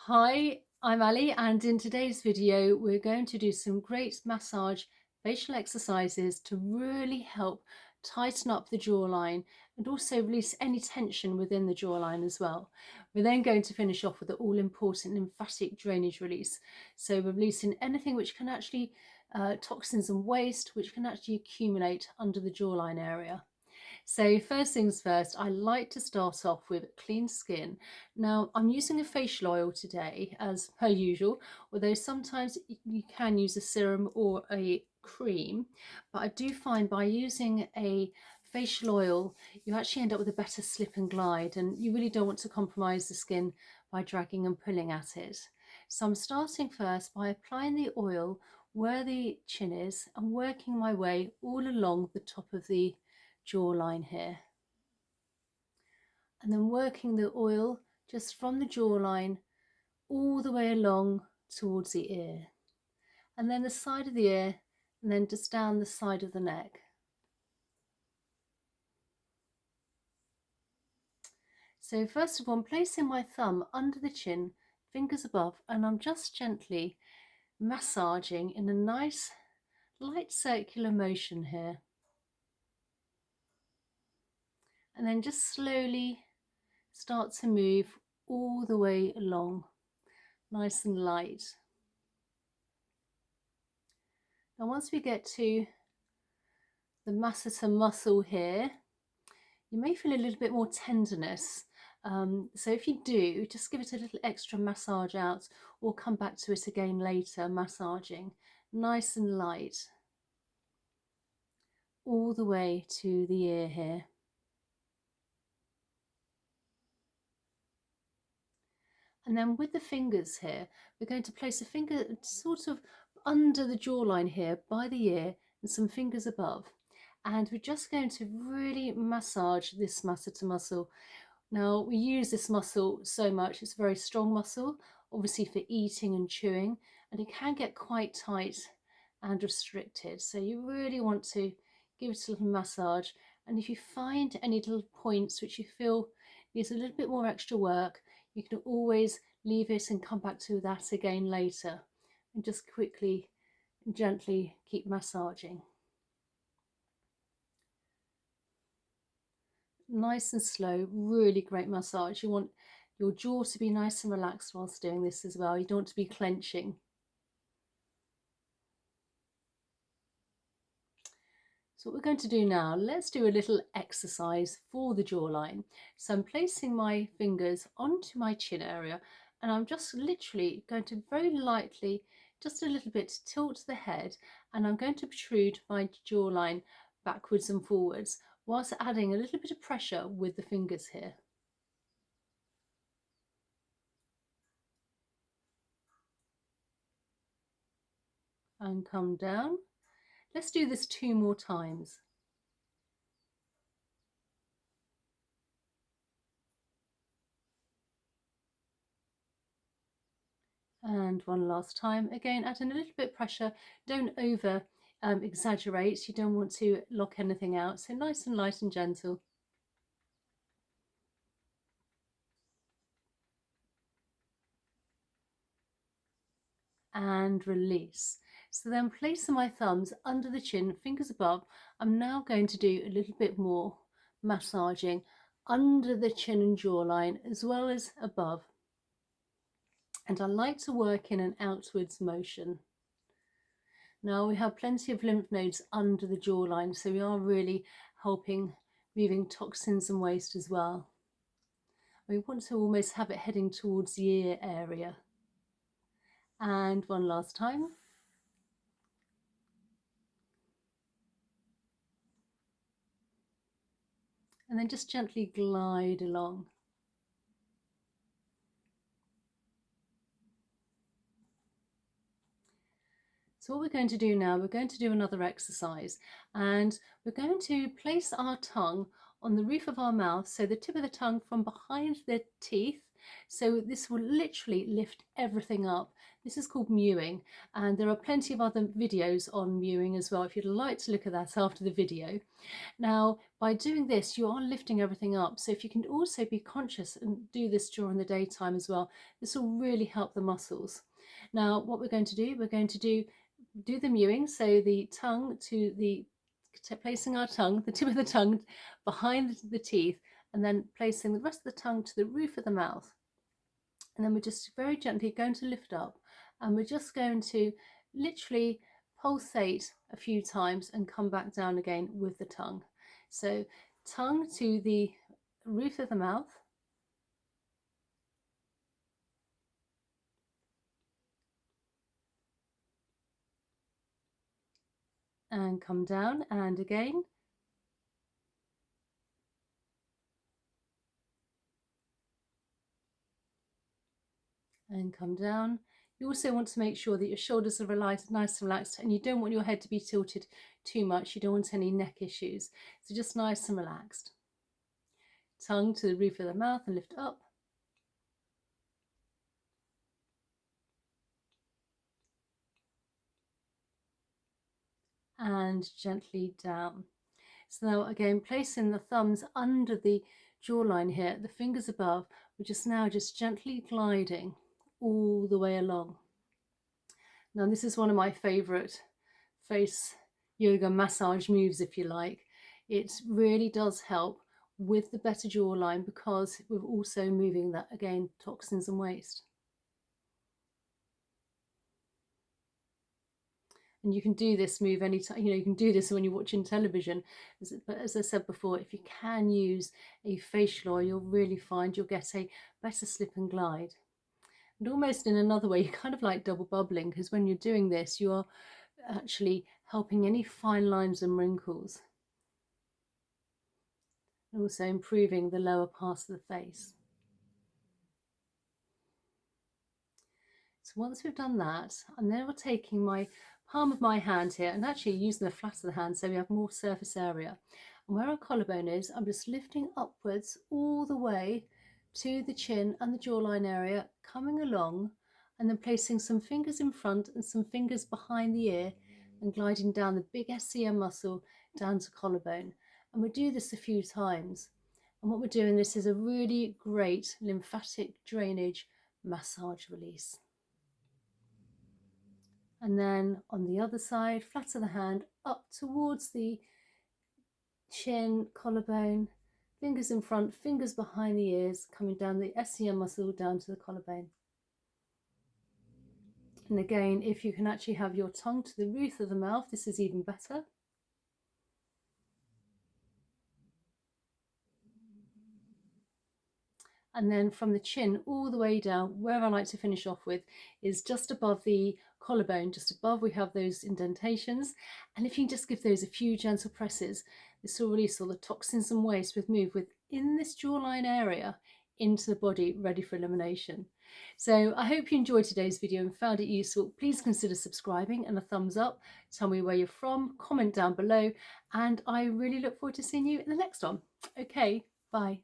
Hi, I'm Ali, and in today's video we're going to do some great massage facial exercises to really help tighten up the jawline and also release any tension within the jawline as well. We're then going to finish off with the all-important lymphatic drainage release. So we're releasing anything which can actually toxins and waste which can actually accumulate under the jawline area. So first things first, I like to start off with clean skin. Now I'm using a facial oil today as per usual, although sometimes you can use a serum or a cream, but I do find by using a facial oil you actually end up with a better slip and glide, and you really don't want to compromise the skin by dragging and pulling at it. So I'm starting first by applying the oil where the chin is and working my way all along the top of the jawline here, and then working the oil just from the jawline all the way along towards the ear, and then the side of the ear, and then just down the side of the neck. So first of all, I'm placing my thumb under the chin, fingers above, and I'm just gently massaging in a nice light circular motion here, and then just slowly start to move all the way along, nice and light. Now once we get to the masseter muscle here, you may feel a little bit more tenderness. So if you do, just give it a little extra massage out, or come back to it again later, massaging nice and light all the way to the ear here. And then with the fingers here, we're going to place a finger sort of under the jawline here by the ear and some fingers above. And we're just going to really massage this masseter muscle. Now we use this muscle so much, it's a very strong muscle, obviously for eating and chewing, and it can get quite tight and restricted. So you really want to give it a little massage. And if you find any little points which you feel needs a little bit more extra work, you can always leave it and come back to that again later, and just quickly and gently keep massaging. Nice and slow, really great massage. You want your jaw to be nice and relaxed whilst doing this as well. You don't want to be clenching. So what we're going to do now, let's do a little exercise for the jawline. So I'm placing my fingers onto my chin area, and I'm just literally going to very lightly, just a little bit, tilt the head, and I'm going to protrude my jawline backwards and forwards whilst adding a little bit of pressure with the fingers here. And come down. Let's do this 2 more times. And one last time, again adding a little bit of pressure. Don't over exaggerate, you don't want to lock anything out, so nice and light and gentle. And release. So then placing my thumbs under the chin, fingers above, I'm now going to do a little bit more massaging under the chin and jawline as well as above. And I like to work in an outwards motion. Now we have plenty of lymph nodes under the jawline, so we are really helping moving toxins and waste as well. We want to almost have it heading towards the ear area. And one last time. And then just gently glide along. So what we're going to do now, we're going to do another exercise, and we're going to place our tongue on the roof of our mouth, so the tip of the tongue from behind the teeth So this will literally lift everything up. This is called mewing, and there are plenty of other videos on mewing as well if you'd like to look at that after the video. Now, by doing this, you are lifting everything up. So if you can also be conscious and do this during the daytime as well, this will really help the muscles. Now, what we're going to do the mewing. So the tongue to the, placing our tongue, the tip of the tongue behind the teeth, and then placing the rest of the tongue to the roof of the mouth. And then we're just very gently going to lift up, and we're just going to literally pulsate a few times and come back down again with the tongue. So tongue to the roof of the mouth, and come down, and again, and come down. You also want to make sure that your shoulders are nice and relaxed, and you don't want your head to be tilted too much. You don't want any neck issues. So just nice and relaxed. Tongue to the roof of the mouth and lift up. And gently down. So now again, placing the thumbs under the jawline here, the fingers above, we're just now just gently gliding all the way along. Now this is one of my favorite face yoga massage moves, if you like. It really does help with the better jawline because we're also moving that, again, toxins and waste. And you can do this move anytime, you can do this when you're watching television. But as I said before, if you can use a facial oil, you'll really find you'll get a better slip and glide. And almost in another way, you're kind of like double bubbling, because when you're doing this, you are actually helping any fine lines and wrinkles. And also improving the lower parts of the face. So once we've done that, I'm now taking my palm of my hand here and actually using the flat of the hand so we have more surface area. And where our collarbone is, I'm just lifting upwards all the way to the chin and the jawline area, coming along, and then placing some fingers in front and some fingers behind the ear and gliding down the big SCM muscle down to collarbone. And we do this a few times. And what we're doing, this is a really great lymphatic drainage massage release. And then on the other side, flat of the hand, up towards the chin, collarbone, fingers in front, fingers behind the ears, coming down the SCM muscle down to the collarbone. And again, if you can actually have your tongue to the roof of the mouth, this is even better. And then from the chin all the way down, where I like to finish off with is just above the collarbone, just above we have those indentations. And if you can just give those a few gentle presses, this will release all the toxins and waste we've moved within this jawline area into the body, ready for elimination. So I hope you enjoyed today's video and found it useful. Please consider subscribing and a thumbs up. Tell me where you're from, comment down below, and I really look forward to seeing you in the next one. Okay, bye.